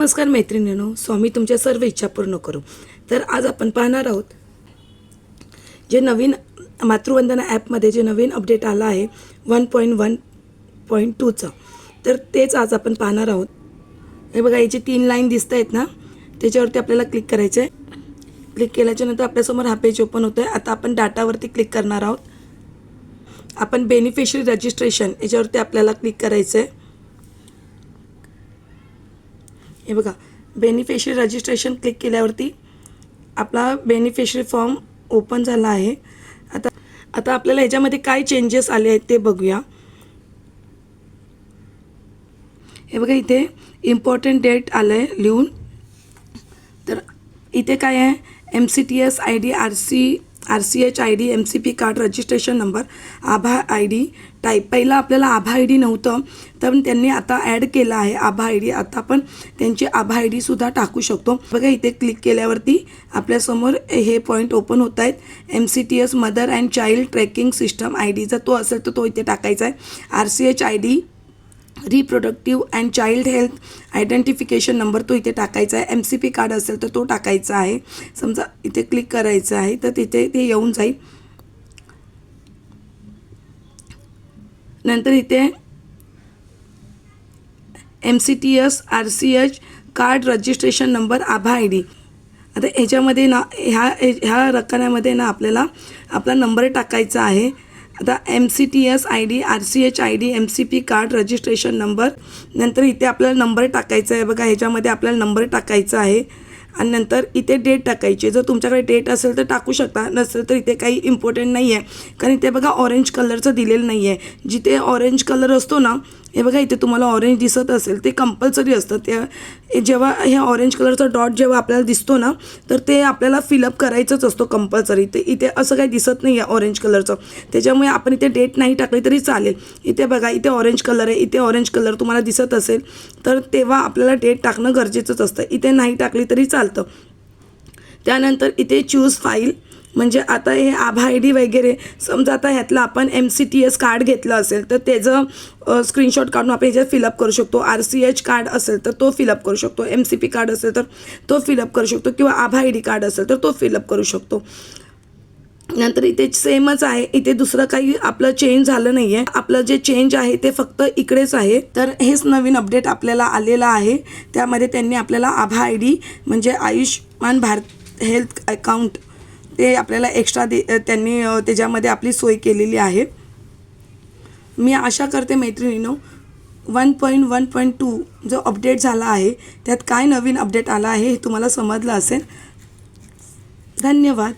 नमस्कार मैत्रिणींनो, स्वामी तुमच्या सर्व इच्छा पूर्ण करू। तर आज आपण पाहणार आहोत जे नवीन मातृवंदना ॲपमध्ये जे नवीन अपडेट आला आहे 1.1.2चं, तर तेच आज आपण पाहणार आहोत। हे बघा, याची 3 लाईन दिसत आहेत ना, त्याच्यावरती आपल्याला क्लिक करायचं आहे। क्लिक केल्याच्यानंतर आपल्यासमोर हा पेज ओपन होतो आहे। आता आपण डाटावरती क्लिक करणार आहोत। आपण बेनिफिशरी रजिस्ट्रेशन याच्यावरती आपल्याला क्लिक करायचं आहे। हे बघा, बेनिफिशरी रजिस्ट्रेशन क्लिक केल्यावरती आपला बेनिफिशरी फॉर्म ओपन झाला आहे। आता आपल्याला ह्याच्यामध्ये काय चेंजेस आले आहेत ते बघूया। हे बघा, इथे इम्पॉर्टंट डेट आलं आहे लिहून। तर इथे काय आहे, MCTS ID, RCH ID, MCP card registration number, आभा ID टाईप। पहिला आपल्याला आभा ID नव्हतं, तर त्यांनी आता ॲड केलं आहे आभा ID। आता आपण त्यांची आभा ID सुद्धा टाकू शकतो। बघा, इथे क्लिक केल्यावरती आपल्यासमोर हे पॉईंट ओपन होत आहेत। MCTS mother and child tracking system ID जर तो असेल तर तो इथे टाकायचा आहे। RCH ID reproductive and child health identification number तो इथे टाकायचा आहे। MCP कार्ड असेल तर तो टाकायचा आहे। समजा इथे क्लिक करायचं आहे तर तिथे ते येऊन जाईल। नंतर इथे MCTS RCH card registration number आभा ID। आता ह्याच्यामध्ये ना ह्या रकान्यामध्ये ना आपल्याला आपला नंबर टाकायचा आहे। आता MCTS ID, RCH ID, MCP card registration number, नंतर इथे आपल्याला नंबर टाकायचा आहे। बघा, ह्याच्यामध्ये आपल्याला नंबर टाकायचा आहे आणि नंतर इथे डेट टाकायची। जर तुमच्याकडे डेट असेल तर टाकू शकता, नसेल तर इथे काही इम्पॉर्टंट नाही आहे, कारण इथे बघा ऑरेंज कलरचं दिलेलं नाही आहे। जिथे ऑरेंज कलर असतो ना, हे बघा इथे तुम्हाला ऑरेंज दिसत असेल, ते कंपल्सरी असतं। ते जेव्हा हे ऑरेंज कलरचा डॉट जेव्हा आपल्याला दिसतो ना, तर ते आपल्याला फिलअप करायचंच असतो कंपल्सरी। ते इथे असं काही दिसत नाही आहे ऑरेंज कलरचं, त्याच्यामुळे आपण इथे डेट नाही टाकली तरी चालेल। इथे बघा, इथे ऑरेंज कलर आहे, इथे ऑरेंज कलर तुम्हाला दिसत असेल, तर तेव्हा आपल्याला डेट टाकणं गरजेचंच असतं। इथे नाही टाकली तरी चालतं। त्यानंतर इथे चूज फाईल, म्हणजे आता हे आभा ID वगैरे, समजा आता ह्यातलं आपण MCTS कार्ड घेतलं असेल तर त्याचं स्क्रीनशॉट काढून आपण ह्याच्यात फिलअप करू शकतो। RCH कार्ड असेल तर तो फिलअप करू शकतो, MCP कार्ड असेल तर तो फिलअप करू शकतो, किंवा आभा ID कार्ड असेल तर तो फिलअप करू शकतो। नंतर इथे सेमच आहे, इथे दुसरं काही आपलं चेंज झालं नाही आहे। आपलं जे चेंज आहे ते फक्त इकडेच आहे। तर हेच नवीन अपडेट आपल्याला आलेलं आहे। त्यामध्ये त्यांनी आपल्याला आभा ID म्हणजे आयुष्मान भारत हेल्थ अकाउंट ते आपल्याला एक्स्ट्रा त्यांनी त्याच्यामध्ये आपली सोय केलेली आहे। मी आशा करते मैत्रिणींनो, 1.1.2 जो अपडेट झाला आहे त्यात काय नवीन अपडेट आला आहे हे तुम्हाला समजलं असेल। धन्यवाद।